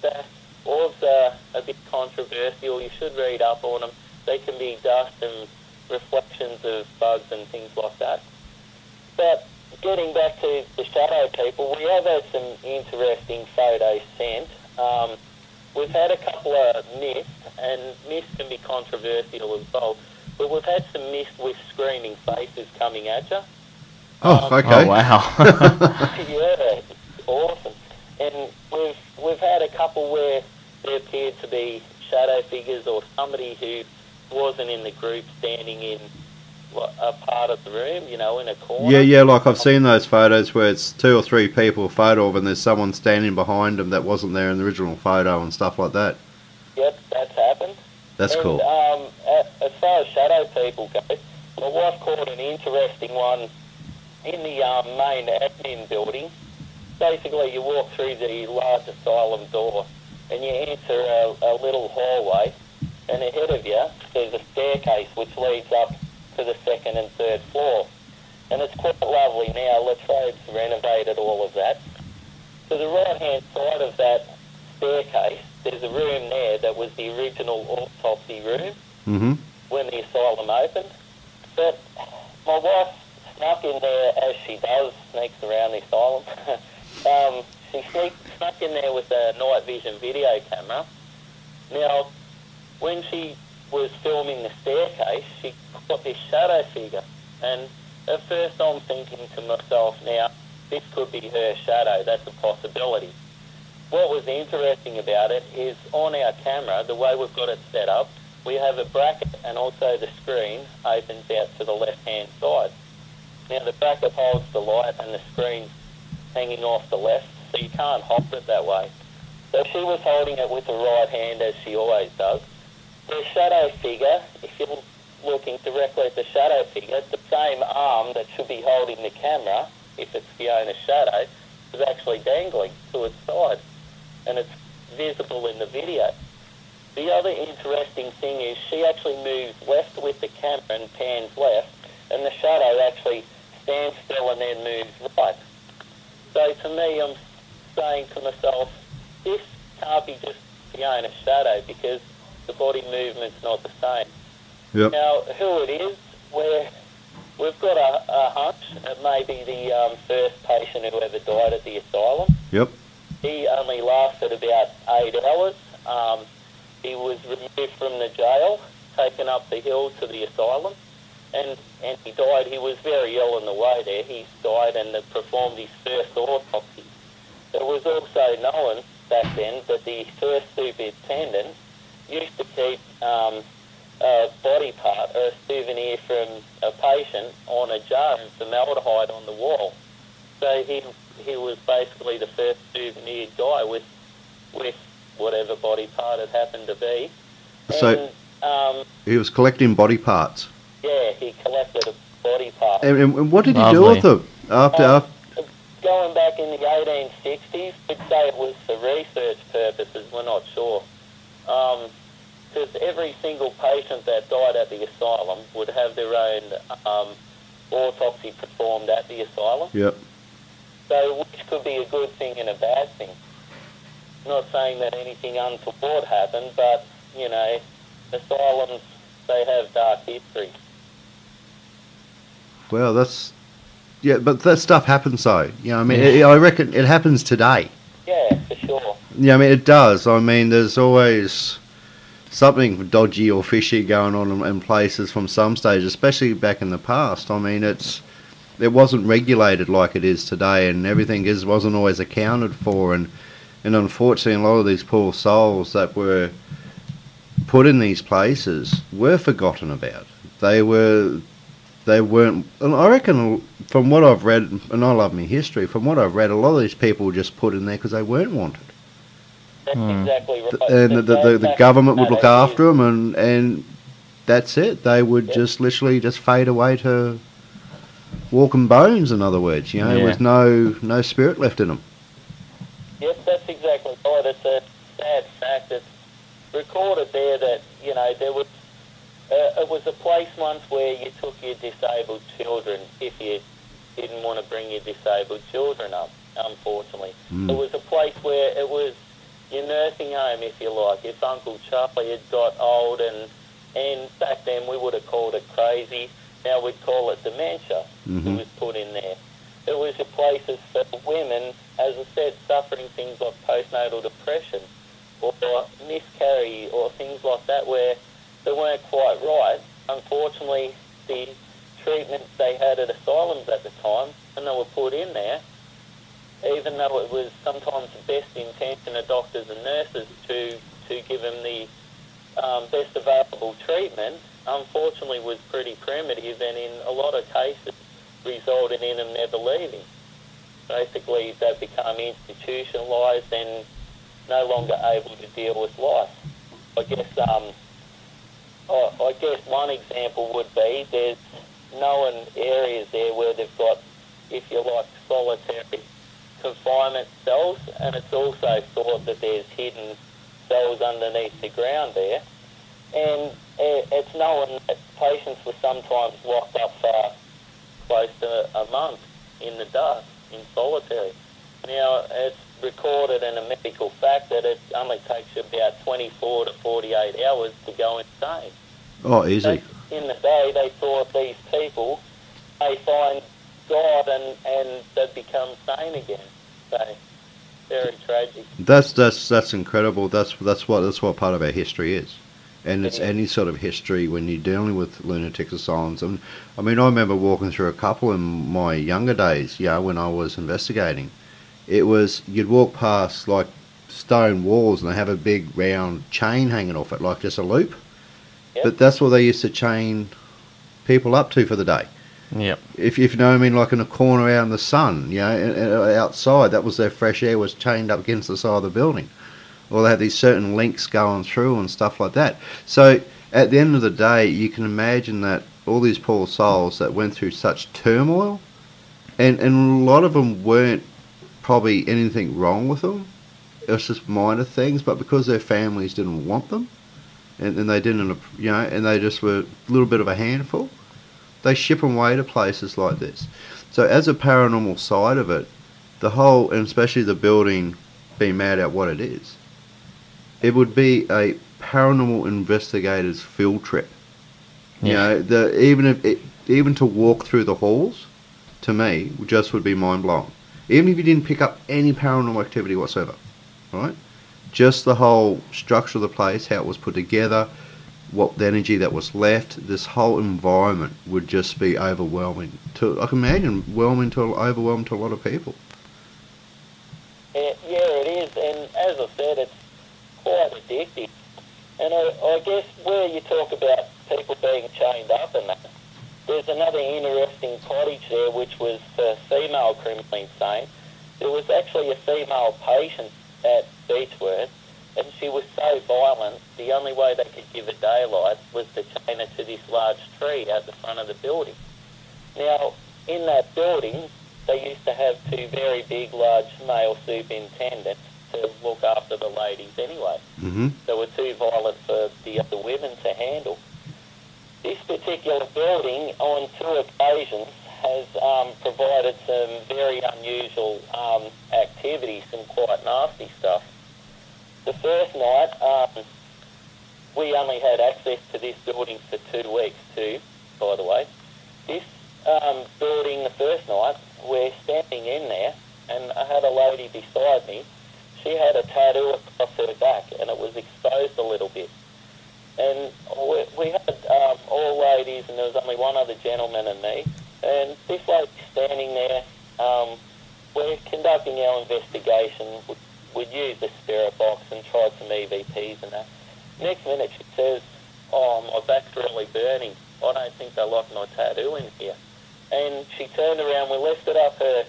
that orbs are a bit controversial, you should read up on them. They can be dust and reflections of bugs and things like that. But getting back to the shadow people, we have had some interesting photos sent. We've had a couple of mist, and mist can be controversial as well, but we've had some mist with screaming faces coming at you. Oh, okay. Oh, wow. Yeah, it's awesome. And we've had a couple where there appeared to be shadow figures or somebody who wasn't in the group standing in a part of the room, in a corner. Yeah, like I've seen those photos where it's 2 or 3 people photo of and there's someone standing behind them that wasn't there in the original photo and stuff like that. Yep, that's happened. That's cool. As far as shadow people go, my wife caught an interesting one in the main admin building. Basically, you walk through the large asylum door and you enter a little hallway, and ahead of you there's a staircase which leads up to the 2nd and 3rd floor. And it's quite lovely now. Latrobe's renovated all of that. To the right-hand side of that staircase, there's a room there that was the original autopsy room when the asylum opened. But my wife snuck in there, as she does, sneaks around the asylum. She snuck in there with a night vision video camera. Now, when she was filming the staircase, she caught this shadow figure. And at first I'm thinking to myself, now, this could be her shadow, that's a possibility. What was interesting about it is on our camera, the way we've got it set up, we have a bracket and also the screen opens out to the left-hand side. Now the bracket holds the light and the screen's hanging off the left, so you can't hop it that way. So she was holding it with the right hand, as she always does. The shadow figure, if you're looking directly at the shadow figure, the same arm that should be holding the camera, if it's Fiona's shadow, is actually dangling to its side. And it's visible in the video. The other interesting thing is she actually moves left with the camera and pans left, and the shadow actually stands still and then moves right. So to me, I'm saying to myself, this can't be just Fiona's shadow because the body movement's not the same. Yep. Now, who it is, we've got a hunch. It may be the first patient who ever died at the asylum. Yep. He only lasted about 8 hours. He was removed from the jail, taken up the hill to the asylum, and he died. He was very ill on the way there. He died and they performed his first autopsy. It was also known back then that the first superintendent used to keep a body part or a souvenir from a patient on a jar of formaldehyde on the wall. So he was basically the first souvenir guy with whatever body part it happened to be. So he was collecting body parts. Yeah, he collected a body part. And what did he do with them after? Going back in the 1860s, we'd say it was for research purposes. We're not sure. Because every single patient that died at the asylum would have their own autopsy performed at the asylum. Yep. So which could be a good thing and a bad thing. Not saying that anything untoward happened, but, you know, asylums, they have dark history. Well, yeah, but that stuff happens though. You know, I mean, I reckon it happens today. Yeah, for sure. Yeah, I mean, it does. I mean, there's always something dodgy or fishy going on in places from some stage, especially back in the past. I mean, it wasn't regulated like it is today, and everything wasn't always accounted for, and unfortunately a lot of these poor souls that were put in these places were forgotten about. They weren't, and I reckon from what I've read, and I love my history, from what I've read, a lot of these people were just put in there because they weren't wanted. That's exactly right. And the government would look after them, and that's it. They would just literally just fade away to walking bones, in other words, you know, with no spirit left in them. Yes, that's exactly right. It's a sad fact. It's recorded there that, you know, there was it was a place once where you took your disabled children if you didn't want to bring your disabled children up, unfortunately. It was a place where it was your nursing home, if you like. If Uncle Charlie had got old, and back then we would have called it crazy, now we'd call it dementia, who was put in there. It was a place for women, as I said, suffering things like postnatal depression or miscarry or things like that where they weren't quite right. Unfortunately, the treatments they had at asylums at the time, and they were put in there, even though it was sometimes the best intention of doctors and nurses to give them the best available treatment, unfortunately was pretty primitive, and in a lot of cases resulted in them never leaving. Basically, they become institutionalised and no longer able to deal with life. I guess one example would be there's known areas there where they've got, if you like, solitary confinement cells, and it's also thought that there's hidden cells underneath the ground there. And it's known that patients were sometimes locked up for close to a month in the dark, in solitary. Now, it's recorded in a medical fact that it only takes you about 24 to 48 hours to go insane. Oh, easy. But in the day, they thought these people, they find God and they'd become sane again. So, very tragic. That's incredible. That's what part of our history is. And it's any sort of history when you're dealing with lunatic asylums. And I mean, I remember walking through a couple in my younger days, when I was investigating. It was, you'd walk past like stone walls and they have a big round chain hanging off it, like just a loop. Yep. But that's what they used to chain people up to for the day. Yep. If you know what I mean, like in a corner out in the sun, outside, that was their fresh air was chained up against the side of the building. Or they had these certain links going through and stuff like that. So at the end of the day, you can imagine that all these poor souls that went through such turmoil, and a lot of them weren't probably anything wrong with them. It was just minor things, but because their families didn't want them, and they didn't, and they just were a little bit of a handful, they ship them away to places like this. So as a paranormal side of it, the whole, and especially the building being mad at what it is, it would be a paranormal investigator's field trip. Yeah. Even to walk through the halls, to me, just would be mind blowing. Even if you didn't pick up any paranormal activity whatsoever, right? Just the whole structure of the place, how it was put together, what the energy that was left, this whole environment would just be overwhelming. I can imagine overwhelming to a lot of people. Yeah, it is, and as I said, it's quite addictive. And I guess where you talk about people being chained up and that, there's another interesting cottage there which was for female criminally insane. There was actually a female patient at Beechworth, and she was so violent, the only way they could give her daylight was to chain her to this large tree at the front of the building. Now, in that building, they used to have two very big, large male superintendents to look after the ladies anyway. Mm-hmm. They were too violent for the other women to handle. This particular building, on 2 occasions, has provided some very unusual activities, some quite nasty stuff. The first night, we only had access to this building for 2 weeks too, by the way. This building, the first night, we're standing in there, and I had a lady beside me. She had a tattoo across her back, and it was exposed a little bit. And we had all ladies, and there was only one other gentleman and me. And this lady standing there, we're conducting our investigation. We'd used the spirit box and tried some EVPs and that. Next minute she says, "Oh, my back's really burning. I don't think they like my tattoo in here." And she turned around, we lifted up her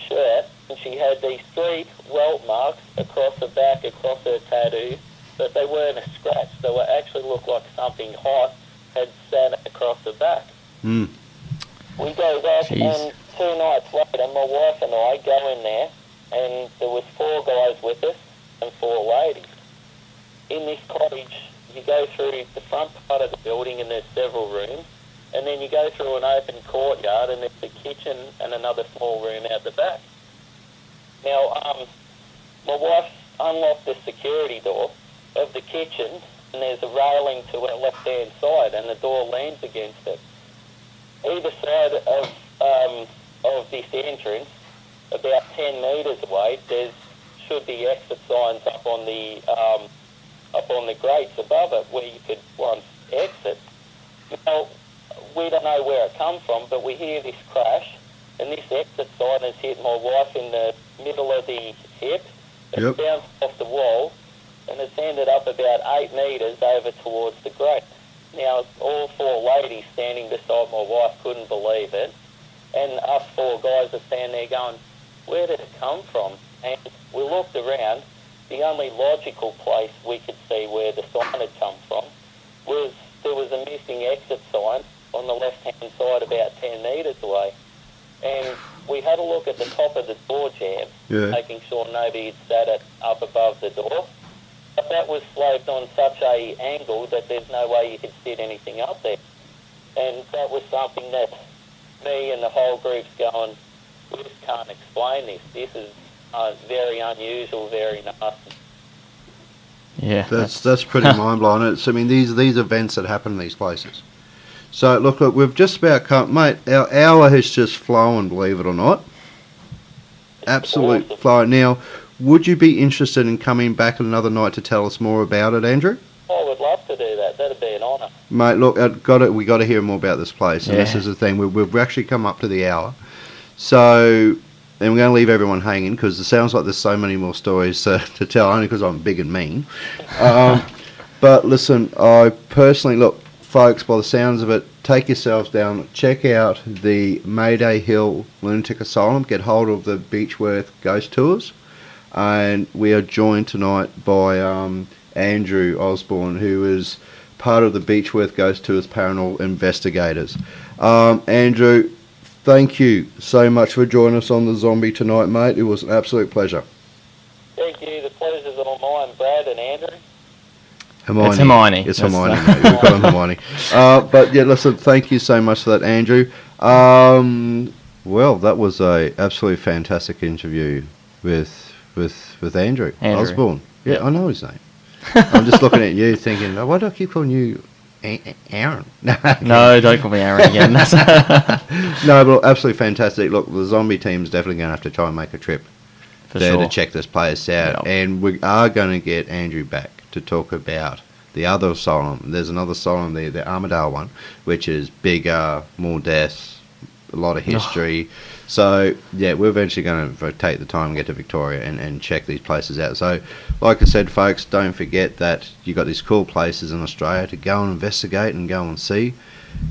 shirt, and she had these 3 welt marks across her back, across her tattoo, but they weren't a scratch. They were actually looked like something hot had sat across her back. Mm. We go back, and 2 nights later, my wife and I go in there, and there was 4 guys with us and 4 ladies. In this cottage, you go through the front part of the building, and there's several rooms, and then you go through an open courtyard, and there's a kitchen and another small room out the back. Now, my wife unlocked the security door of the kitchen, and there's a railing to her left-hand side, and the door leans against it. Either side of this entrance, about 10 metres away, there should be exit signs up on the grates above it where you could once exit. Now, we don't know where it come from, but we hear this crash, and this exit sign has hit my wife in the middle of the hip. It's bounced off the wall, and it's ended up about 8 metres over towards the grate. Now, all 4 ladies standing beside my wife couldn't believe it, and us 4 guys are standing there going, "Where did it come from?" And we looked around. The only logical place we could see where the sign had come from was there was a missing exit sign on the left-hand side about 10 metres away. And we had a look at the top of the door jamb, making sure nobody had sat it up above the door. But that was sloped on such a angle that there's no way you could sit anything up there. And that was something that me and the whole group's going, we just can't explain this. This is very unusual, very nasty. Yeah, that's pretty mind-blowing. I mean, these events that happen in these places. So, look, we've just about come... Mate, our hour has just flown, believe it or not. Absolute awesome. flow. Now, would you be interested in coming back another night to tell us more about it, Andrew? I would love to do that. That'd be an honour. Mate, look, we got to hear more about this place. And this is the thing. We've actually come up to the hour. So... And we're going to leave everyone hanging because it sounds like there's so many more stories to tell, only because I'm big and mean. But listen, I personally, look, folks, by the sounds of it, take yourselves down, check out the Mayday Hill Lunatic Asylum, get hold of the Beechworth Ghost Tours. And we are joined tonight by Andrew Osborne, who is part of the Beechworth Ghost Tours Paranormal Investigators. Andrew, thank you so much for joining us on The Zombie tonight, mate. It was an absolute pleasure. Thank you. The pleasure's all mine, Brad and Andrew. Hermione. It's Hermione. It's Hermione, mate. We've got Hermione. But, yeah, listen, thank you so much for that, Andrew. Well, that was a absolutely fantastic interview with Andrew Osborne. Yeah, yep. I know his name. I'm just looking at you thinking, why do I keep calling you Aaron? No, don't call me Aaron again. No, but absolutely fantastic. Look, the zombie team's definitely going to have to try and make a trip there to check this place out. Yep. And we are going to get Andrew back to talk about the other asylum. There's another asylum there, the Armadale one, which is bigger, more deaths, a lot of history. So, yeah, we're eventually going to take the time and get to Victoria and check these places out. So, like I said, folks, don't forget that you got these cool places in Australia to go and investigate and go and see.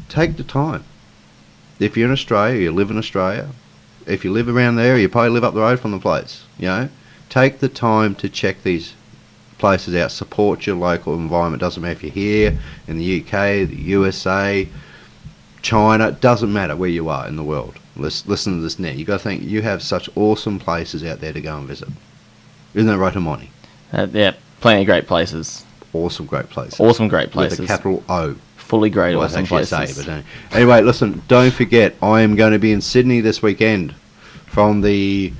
Take the time. If you're in Australia, you live in Australia. If you live around there, you probably live up the road from the place. You know, take the time to check these places out. Support your local environment. Doesn't matter if you're here in the UK, the USA, China. Doesn't matter where you are in the world. Listen to this now. You got to think you have such awesome places out there to go and visit. Isn't that right, Hermione? Yeah, plenty of great places. Awesome, great places. Awesome, great places. With a capital O. Fully great, well, awesome places. Anyway, listen, don't forget, I am going to be in Sydney this weekend from the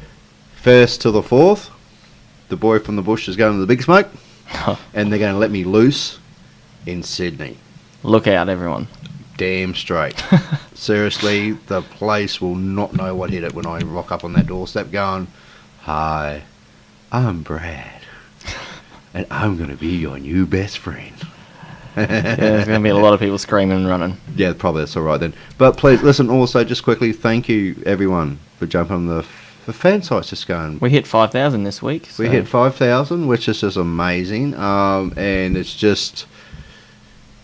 1st to the 4th. The boy from the bush is going to the Big Smoke, and they're going to let me loose in Sydney. Look out, everyone. Damn straight. Seriously, the place will not know what hit it when I rock up on that doorstep going, "Hi, I'm Brad, and I'm going to be your new best friend." Yeah, there's going to be a lot of people screaming and running. Yeah, probably that's all right then. But please, listen, also, just quickly, thank you, everyone, for jumping on the fan site's just going. We hit 5,000 this week. So. We hit 5,000, which is just amazing. And it's just...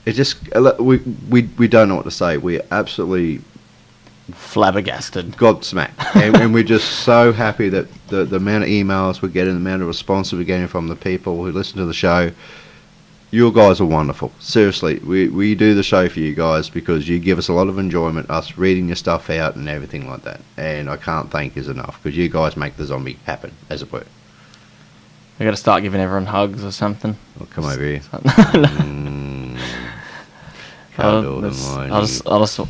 We don't know what to say. We're absolutely flabbergasted, gobsmacked, and we're just so happy that the amount of emails we're getting, the amount of response we're getting from the people who listen to the show. You guys are wonderful. Seriously, we do the show for you guys because you give us a lot of enjoyment, us reading your stuff out and everything like that. And I can't thank you enough because you guys make the zombie happen, as it were. We got to start giving everyone hugs or something. Well, come over here. I'll just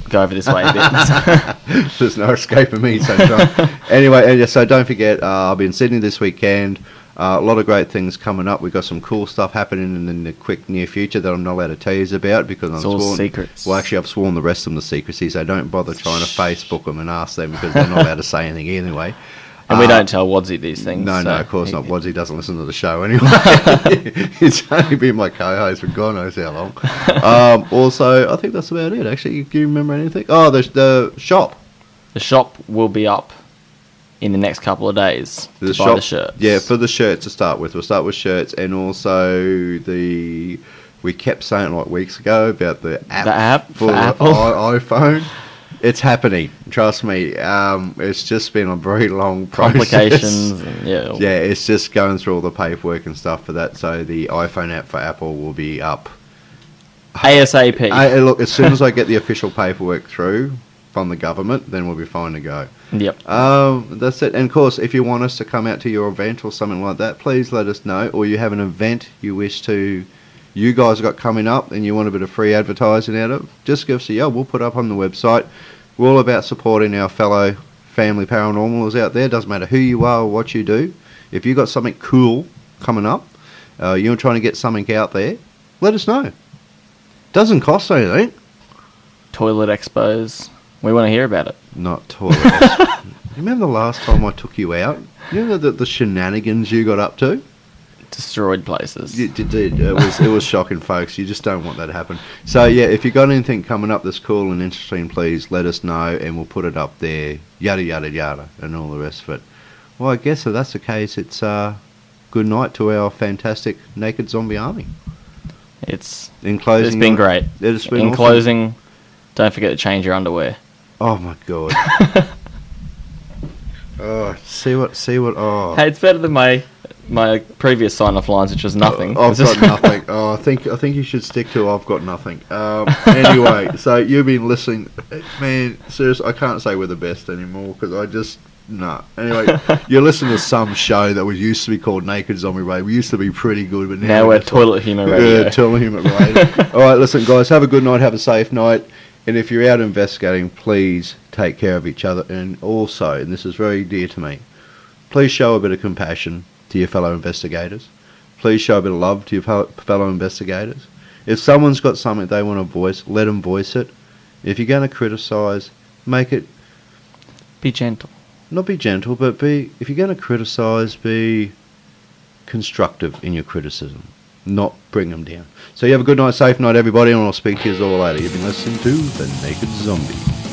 go over this way a bit. There's no escaping me, sunshine. Anyway, so don't forget, I'll be in Sydney this weekend. A lot of great things coming up. We've got some cool stuff happening in the quick near future that I'm not allowed to tell you about because I'm all sworn. Secrets. Well, actually, I've sworn the rest of them to secrecy, so don't bother trying to Facebook them and ask them because they're not allowed to say anything anyway. And we don't tell Wadsy these things. No, of course not. Wadsy doesn't listen to the show anyway. He's only been my co-host for God knows how long. Also, I think that's about it, actually. Do you remember anything? Oh, the shop. The shop will be up in the next couple of days to buy the shirts. Yeah, for the shirts to start with. We'll start with shirts and also we kept saying like weeks ago about the app for Apple iPhone. It's happening. Trust me. It's just been a very long process. Complications. Yeah, it's just going through all the paperwork and stuff for that. So the iPhone app for Apple will be up ASAP. Look, as soon as I get the official paperwork through from the government, then we'll be fine to go. Yep. That's it. And of course, if you want us to come out to your event or something like that, please let us know. Or you have an event you wish to... You guys have got coming up and you want a bit of free advertising out of, just give us a yell. We'll put up on the website. We're all about supporting our fellow family paranormalers out there, doesn't matter who you are or what you do, if you've got something cool coming up, you're trying to get something out there, let us know. Doesn't cost anything. Toilet expos. We want to hear about it. Not toilet expos. Remember the last time I took you out? You know the shenanigans you got up to? Destroyed places. You did. It was shocking, folks. You just don't want that to happen. So, yeah, if you've got anything coming up that's cool and interesting, please let us know and we'll put it up there. Yada, yada, yada, and all the rest of it. Well, I guess if that's the case, it's good night to our fantastic Naked Zombie Army. It's been great. It's been awesome. Closing, don't forget to change your underwear. Oh, my God. Oh, see what, oh. Hey, it's better than my previous sign-off lines, which was nothing. I've got nothing. Oh, I think you should stick to I've got nothing. Anyway, so you've been listening. Man, seriously, I can't say we're the best anymore because I just, nah. Anyway, you're listening to some show that was used to be called Naked Zombie Radio. We used to be pretty good, but now we're Toilet Humour Radio. Yeah, Toilet Humour Radio. All right, listen, guys, have a good night, have a safe night. And if you're out investigating, please take care of each other. And also, and this is very dear to me, please show a bit of compassion to your fellow investigators. Please show a bit of love to your fellow investigators. If someone's got something they want to voice, let them voice it. If you're going to criticise, make it... Be gentle. Not be gentle, but if you're going to criticise, be constructive in your criticism. Not bring them down. So you have a good night, safe night, everybody, and I'll speak to you all later. You've been listening to The Naked Zombie.